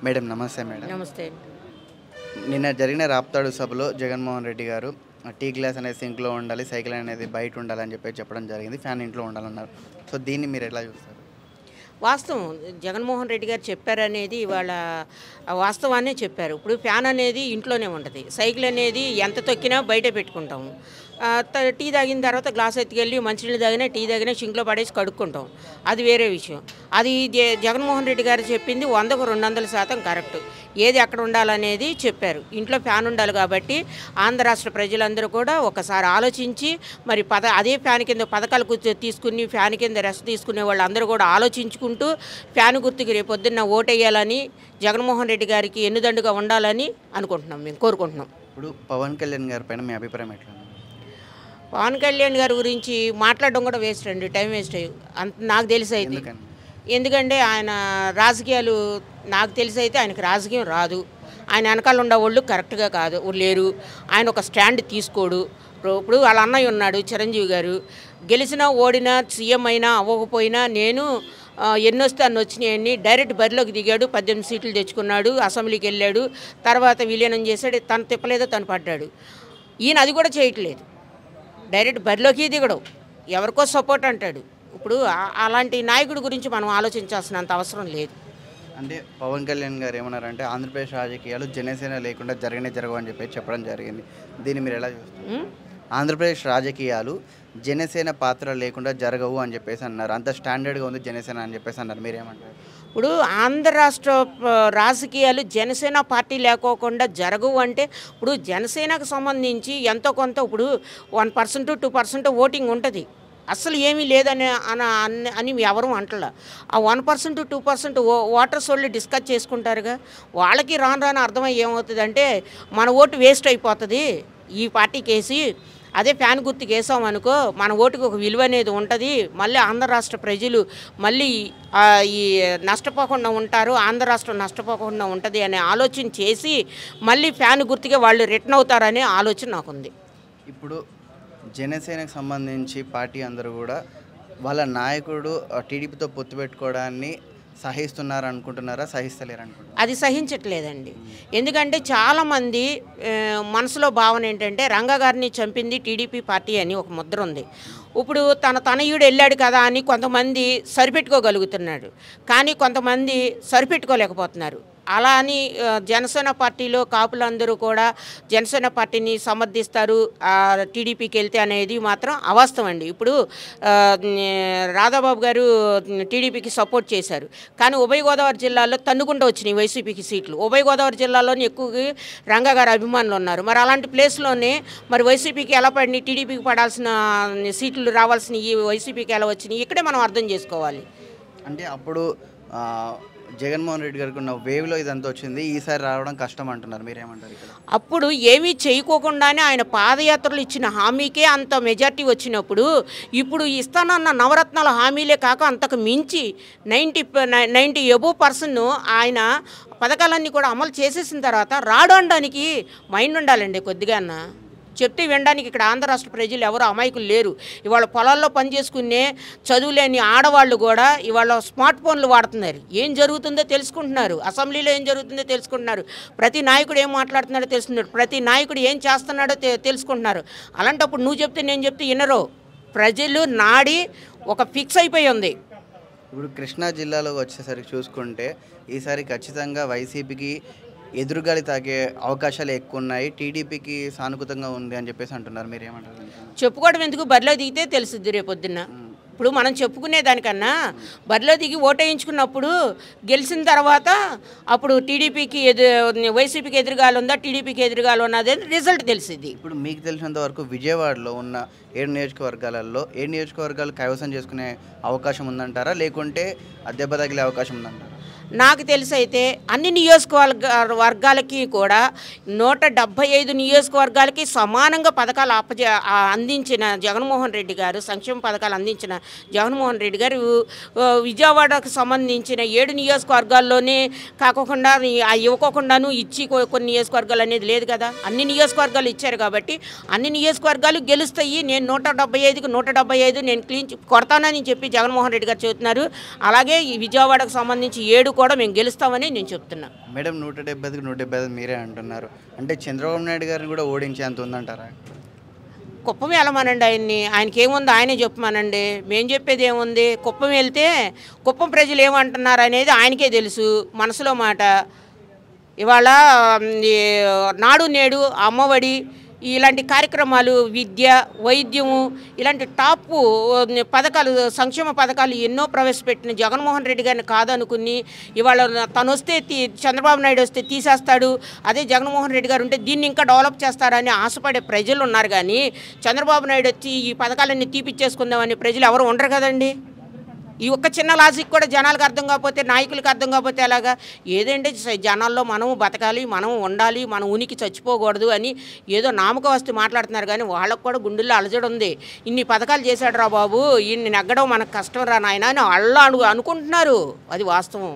Madam నమస్తే madam. నమస్తే. నిన్న జరిగిన రాప్తాడు సభలో జగన్మోహన్ రెడ్డి గారు టీ గ్లాస్ అనేది సింక్లో ఉండాలి, సైకిల్ అనేది బయట ఉండాలని చెప్పడం జరిగింది, ఫ్యాన్ ఇంట్లో ఉండాలన్నారు. సో దీన్ని మీరు ఎట్లా చూస్తారు? వాస్తవం జగన్మోహన్ రెడ్డి గారు చెప్పారనేది ఇవాళ వాస్తవాన్నే చెప్పారు. ఇప్పుడు ఫ్యాన్ అనేది ఇంట్లోనే ఉంటుంది, సైకిల్ అనేది ఎంత తొక్కినా బయట పెట్టుకుంటాము. టీ తాగిన తర్వాత గ్లాస్ ఎత్తుకెళ్ళి మంచినీళ్ళు తాగినా టీ తాగినా సింక్లో పడేసి కడుక్కుంటాం, అది వేరే విషయం. అది జగన్మోహన్ రెడ్డి గారు చెప్పింది 100కు 200% కరెక్ట్. ఏది ఎక్కడ ఉండాలనేది చెప్పారు. ఇంట్లో ఫ్యాన్ ఉండాలి కాబట్టి ఆంధ్ర రాష్ట్ర ప్రజలందరూ కూడా ఒకసారి ఆలోచించి మరి అదే ఫ్యాన్ కింద పథకాలు తీసుకుని ఫ్యాన్ కింద రెస్ట్ తీసుకునే వాళ్ళందరూ కూడా ఆలోచించుకుంటూ ఫ్యాన్ గుర్తుకి రేపొద్దున్న ఓటేయాలని, జగన్మోహన్ రెడ్డి గారికి ఎన్నుదండుగా ఉండాలని అనుకుంటున్నాం, మేము కోరుకుంటున్నాం. ఇప్పుడు పవన్ కళ్యాణ్ గారి పైన మీ అభిప్రాయం ఎట్లా? పవన్ కళ్యాణ్ గారి గురించి మాట్లాడడం కూడా వేస్ట్ అండి, టైం వేస్ట్ అంత నాకు తెలిసి అయితే. ఎందుకంటే ఆయన రాజకీయాలు నాకు తెలిసి అయితే ఆయనకు రాజకీయం రాదు. ఆయన వెనకాల ఉండే వాళ్ళు కరెక్ట్గా కాదు లేరు. ఆయన ఒక స్టాండ్ తీసుకోడు. ఇప్పుడు వాళ్ళ అన్నయ్య ఉన్నాడు చిరంజీవి గారు, గెలిచినా ఓడినా సీఎం అయినా అవ్వకపోయినా నేను ఎన్నొస్తే అన్ని వచ్చినాయని డైరెక్ట్ బరిలోకి దిగాడు, 18 సీట్లు తెచ్చుకున్నాడు, అసెంబ్లీకి వెళ్ళాడు, తర్వాత విలీనం చేశాడు, తను తిప్పలేదో తను పడ్డాడు. ఈయన అది కూడా చేయట్లేదు, డైరెక్ట్ బరిలోకి దిగడం, ఎవరికో సపోర్ట్ అంటాడు. ఇప్పుడు అలాంటి నాయకుడి గురించి మనం ఆలోచించాల్సినంత అవసరం లేదు. అంటే పవన్ కళ్యాణ్ గారు ఏమన్నారంటే ఆంధ్రప్రదేశ్ రాజకీయాలు జనసేన లేకుండా జరగవని చెప్పడం జరిగింది, దీన్ని మీరు ఎలా చూస్తారు? ఆంధ్రప్రదేశ్ రాజకీయాలు జనసేన పాత్ర లేకుండా జరగవు అని చెప్పేసి అన్నారు, అంత స్టాండర్డ్గా ఉంది జనసేన అని చెప్పేసి అన్నారు, మీరేమంటారు? ఇప్పుడు ఆంధ్ర రాష్ట్ర రాజకీయాలు జనసేన పార్టీ లేకోకుండా జరగవు అంటే ఇప్పుడు జనసేనకు సంబంధించి ఎంతో కొంత ఇప్పుడు 1% 2% ఓటింగ్ ఉంటుంది, అసలు ఏమీ లేదని అని ఎవరు అంటలా. ఆ 1% 2% ఓటర్స్ వాళ్ళు డిస్కస్ చేసుకుంటారుగా, వాళ్ళకి రాను అర్థమయ్యి ఏమవుతుందంటే మన ఓటు వేస్ట్ అయిపోతుంది ఈ పార్టీకి వేసి, అదే ఫ్యాన్ గుర్తుకు వేసామనుకో మన ఓటుకు ఒక విలువ అనేది ఉంటుంది, మళ్ళీ ఆంధ్ర రాష్ట్ర ప్రజలు మళ్ళీ ఈ నష్టపోకుండా ఉంటారు, ఆంధ్ర రాష్ట్రం నష్టపోకుండా ఉంటుంది అనే ఆలోచన చేసి మళ్ళీ ఫ్యాన్ గుర్తుకే వాళ్ళు రిటర్న్ అవుతారనే ఆలోచన నాకుంది. ఇప్పుడు జనసేనకు సంబంధించి పార్టీ అందరూ కూడా వాళ్ళ నాయకుడు టీడీపీతో పొత్తు పెట్టుకోవడాన్ని సహిస్తున్నారు అనుకుంటున్నారా, సహిస్తలేరు అనుకుంటున్నారా? అది సహించట్లేదండి. ఎందుకంటే చాలామంది మనసులో భావన ఏంటంటే రంగా గారిని చంపింది టీడీపీ పార్టీ అని ఒక ముద్ర ఉంది. ఇప్పుడు తనయుడు వెళ్ళాడు కదా అని కొంతమంది సరిపెట్టుకోగలుగుతున్నాడు, కానీ కొంతమంది సరిపెట్టుకోలేకపోతున్నారు. అలా అని జనసేన పార్టీలో కాపులందరూ కూడా జనసేన పార్టీని సమర్థిస్తారు టీడీపీకి వెళ్తే అనేది మాత్రం అవాస్తవం అండి. ఇప్పుడు రాధాబాబు గారు టీడీపీకి సపోర్ట్ చేశారు, కానీ ఉభయ గోదావరి జిల్లాలో తన్నుకుంటూ వచ్చినాయి వైసీపీకి సీట్లు. ఉభయ గోదావరి జిల్లాలోనే ఎక్కువగా రంగా గారి అభిమానులు ఉన్నారు. మరి అలాంటి ప్లేస్లోనే మరి వైసీపీకి ఎలా పడినాయి, టీడీపీకి పడాల్సిన సీట్లు రావాల్సిన ఈ వైసీపీకి ఎలా వచ్చినాయి, ఇక్కడే మనం అర్థం చేసుకోవాలి. అంటే అప్పుడు జగన్మోహన్ రెడ్డి గారికి ఉన్న వేవ్లో ఇదంతా వచ్చింది, ఈసారి రావడం కష్టం అంటున్నారు, మీరేమంటారు? ఇక్కడ అప్పుడు ఏమీ చేయకోకుండానే ఆయన పాదయాత్రలు ఇచ్చిన హామీకే అంత మెజార్టీ వచ్చినప్పుడు ఇప్పుడు ఇస్తానన్న నవరత్నాల హామీలే కాక అంతకు మించి 90% ఆయన పథకాలన్నీ కూడా అమలు చేసేసిన తర్వాత రావడానికి మైండ్ ఉండాలండి కొద్దిగా అన్న. చెప్తే వినడానికి ఇక్కడ ఆంధ్ర రాష్ట్ర ప్రజలు ఎవరు అమాయకులు లేరు. ఇవాళ పొలాల్లో పనిచేసుకునే చదువులేని ఆడవాళ్ళు కూడా ఇవాళ స్మార్ట్ ఫోన్లు వాడుతున్నారు, ఏం జరుగుతుందో తెలుసుకుంటున్నారు, అసెంబ్లీలో ఏం జరుగుతుందో తెలుసుకుంటున్నారు, ప్రతి నాయకుడు ఏం మాట్లాడుతున్నాడో తెలుసుకుంటున్నారు, ప్రతి నాయకుడు ఏం చేస్తున్నాడో తెలుసుకుంటున్నారు. అలాంటప్పుడు నువ్వు చెప్తే నేను చెప్తే వినరు, ప్రజలు నాడి ఒక ఫిక్స్ అయిపోయి ఉంది. ఇప్పుడు కృష్ణా జిల్లాలో వచ్చేసరికి చూసుకుంటే ఈసారి ఖచ్చితంగా వైసీపీకి ఎదురుగాలి తాగే అవకాశాలు ఎక్కువ ఉన్నాయి, టీడీపీకి సానుకూలంగా ఉంది అని చెప్పేసి అంటున్నారు, మీరేమంటారు? చెప్పుకోవడం ఎందుకు, బరిలో దిగితే తెలుస్తుంది రేపొద్దున్న. ఇప్పుడు మనం చెప్పుకునే దానికన్నా బరిలో దిగి ఓటేయించుకున్నప్పుడు గెలిచిన తర్వాత అప్పుడు టీడీపీకి వైసీపీకి ఎదురుగాలు ఉందా టీడీపీకి ఎదురుగాలు ఉన్నది రిజల్ట్ తెలిసింది. ఇప్పుడు మీకు తెలిసినంత వరకు విజయవాడలో ఉన్న 7 నియోజకవర్గాలలో 7 నియోజకవర్గాలు కైవసం చేసుకునే అవకాశం ఉందంటారా, లేకుంటే దెబ్బ తగిలే అవకాశం ఉందంటారా? నాకు తెలిసి అయితే అన్ని నియోజకవర్గాలకి కూడా 175 నియోజకవర్గాలకి సమానంగా పథకాలు అందించిన జగన్మోహన్ రెడ్డి గారు, సంక్షేమ పథకాలు అందించిన జగన్మోహన్ రెడ్డి గారు విజయవాడకు సంబంధించిన 7 నియోజకవర్గాల్లోనే కాకుండా ఇవ్వకోకుండాను ఇచ్చి కొన్ని నియోజకవర్గాలు అనేది లేదు కదా, అన్ని నియోజకవర్గాలు ఇచ్చారు కాబట్టి అన్ని నియోజకవర్గాలు గెలుస్తాయి. నేను 175కి 175 నేను క్లీన్ కొడతానని చెప్పి జగన్మోహన్ రెడ్డి గారు చెబుతున్నారు. అలాగే ఈ విజయవాడకు సంబంధించి 7 కూడా మేము గెలుస్తామని నేను చెప్తున్నా. మేడం 175కి 175 మీరే అంటున్నారు, అంటే చంద్రబాబు నాయుడు గారిని కూడా ఓడించేంత ఉందంటారా? కుప్పం వెళ్ళమనండి ఆయన్ని, ఆయనకి ఏముంది ఆయనే చెప్పమనండి, మేము చెప్పేది ఏముంది. కుప్పం వెళ్తే కుప్పం ప్రజలు ఏమంటున్నారు అనేది ఆయనకే తెలుసు, మనసులో మాట. ఇవాళ ఈ నాడు నేడు, అమ్మఒడి ఇలాంటి కార్యక్రమాలు, విద్య, వైద్యము ఇలాంటి టాప్ పథకాలు, సంక్షేమ పథకాలు ఎన్నో ప్రవేశపెట్టిన జగన్మోహన్ రెడ్డి గారిని కాదనుకుని ఇవాళ తను వస్తే చంద్రబాబు నాయుడు వస్తే తీసేస్తాడు, అదే జగన్మోహన్ రెడ్డి గారు ఉంటే దీన్ని ఇంకా డెవలప్ చేస్తారని ఆశపడే ప్రజలు ఉన్నారు. కానీ చంద్రబాబు నాయుడు వచ్చి ఈ పథకాలన్నీ తీపిచ్చేసుకుందామని ప్రజలు ఎవరు ఉండరు కదండి. ఈ ఒక్క చిన్న లాజిక్ కూడా జనాలకు అర్థం కాకపోతే, నాయకులకు అర్థం కాకపోతే ఎలాగా? ఏదంటే జనాల్లో మనము బతకాలి, మనం ఉండాలి, మన ఉనికి చచ్చిపోకూడదు అని ఏదో నామక వస్తూ మాట్లాడుతున్నారు. కానీ వాళ్ళకు కూడా గుండెల్లో అలజడి ఉంది. ఇన్ని పథకాలు చేశాడు రా బాబు, ఇన్ని నెగ్గడం మనకు కష్టం రా నాయన అని వాళ్ళు అనుకుంటున్నారు. అది వాస్తవం.